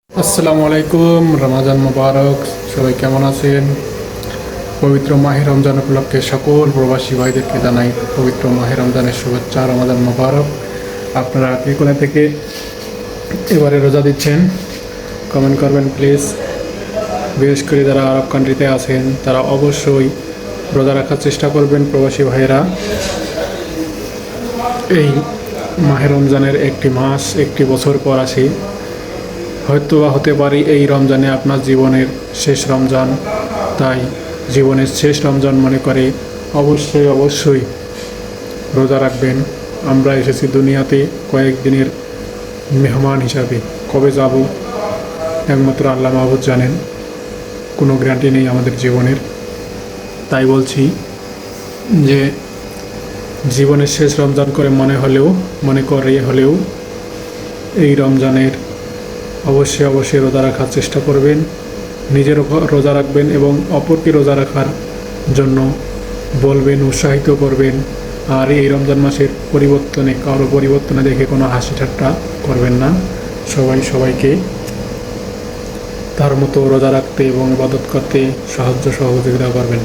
আসসালামু আলাইকুম, রমাজান মোবারক। সবাই কেমন আছেন? পবিত্র মাহে রমজান উপলক্ষে সকল প্রবাসী ভাইদেরকে জানাই পবিত্র মাহে রমজানের শুভেচ্ছা। রমাজান মোবারক। আপনারা কে কোথা থেকে এবারে রোজা দিচ্ছেন কমেন্ট করবেন প্লিজ। বিশেষ করে যারা আরব কান্ট্রিতে আছেন তারা অবশ্যই রোজা রাখার চেষ্টা করবেন। প্রবাসী ভাইয়েরা, এই মাহে রমজানের একটি মাস একটি বছর পর আসে। হয়তো বা হতে পারে এই রমজানে আপনার জীবনের শেষ রমজান। তাই জীবনের শেষ রমজান মনে করে অবশ্যই রোজা রাখবেন। আমরা এসেছি দুনিয়াতে কয়েকদিনের মেহমান হিসাবে। কবে যাব একমাত্র আল্লাহ মাহবুদ জানেন। কোনো গ্যারান্টি নেই আমাদের জীবনের। তাই বলছি যে জীবনের শেষ রমজান করে মনে করে হলেও এই রমজানের অবশ্যই রোজা রাখার চেষ্টা করবেন। নিজেরও রোজা রাখবেন এবং অপরকে রোজা রাখার জন্য বলবেন, উৎসাহিত করবেন। আর এই রমজান মাসের কারো পরিবর্তনে দেখে কোনো হাসি ঠাট্টা করবেন না। সবাইকে তার মতো রোজা রাখতে এবং ইবাদত করতে সহযোগিতা করবেন।